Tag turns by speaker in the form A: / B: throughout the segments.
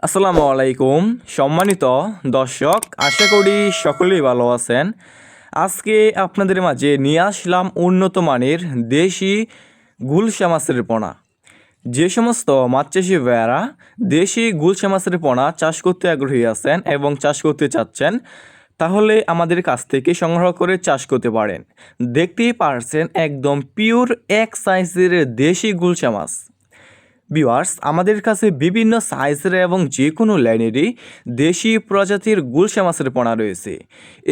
A: আসসালামু আলাইকুম সম্মানিত দর্শক, আশা করি সকলেই ভালো আছেন। আজকে আপনাদের মাঝে নিয়ে আসলাম উন্নত মানের দেশি গুলশা মাছের পোনা। যে সমস্ত মাছ চাষি ভাইয়েরা দেশি গুলশা মাছের পোনা চাষ করতে আগ্রহী আছেন এবং চাষ করতে চাচ্ছেন, তাহলে আমাদের কাছ থেকে সংগ্রহ করে চাষ করতে পারেন। দেখতেই পারছেন একদম পিওর এক সাইজের দেশি গুলশা মাছ। ভিউয়ার্স, আমাদের কাছে বিভিন্ন সাইজের এবং যে কোনো লাইনেরই দেশি প্রজাতির গুলশা মাছের পোনা রয়েছে।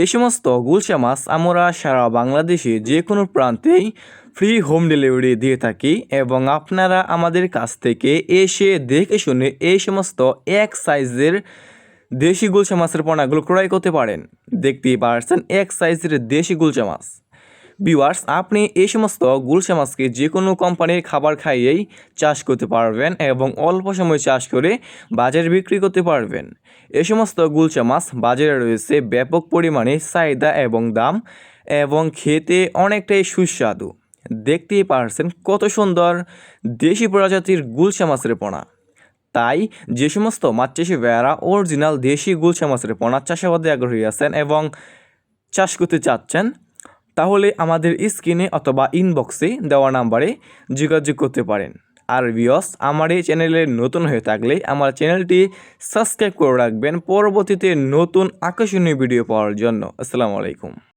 A: এই সমস্ত গুলশা মাছ আমরা সারা বাংলাদেশে যে কোনো প্রান্তেই ফ্রি হোম ডেলিভারি দিয়ে থাকি এবং আপনারা আমাদের কাছ থেকে এসে দেখে শুনে এই সমস্ত এক সাইজের দেশি গুলশা মাছের পোনাগুলো ক্রয় করতে পারেন। দেখতেই পারছেন এক সাইজের দেশি গুলশা মাছ। ভিউয়ার্স, আপনি এই সমস্ত গুলশা মাছকে যে কোনো কোম্পানির খাবার খাইয়েই চাষ করতে পারবেন এবং অল্প সময় চাষ করে বাজারে বিক্রি করতে পারবেন। এই সমস্ত গুলশা মাছ বাজারে রয়েছে ব্যাপক পরিমাণে চাহিদা এবং দাম, এবং খেতে অনেকটাই সুস্বাদু। দেখতেই পারছেন কত সুন্দর দেশি প্রজাতির গুলশা মাছের পোনা। তাই যে সমস্ত মাছ চাষি ভাইয়েরা অরিজিনাল দেশি গুলশা মাছের পোনা চাষাবাদে আগ্রহী আছেন এবং চাষ করতে চাচ্ছেন, তাহলে আমাদের স্ক্রিনে অথবা ইনবক্সে দেওয়া নাম্বারে যোগাযোগ করতে পারেন। আর ভিউয়ার্স, আমার এই চ্যানেলে নতুন হয়ে থাকলে আমার চ্যানেলটি সাবস্ক্রাইব করে রাখবেন পরবর্তীতে নতুন আকর্ষণীয় ভিডিও পাওয়ার জন্য। আসসালামু আলাইকুম।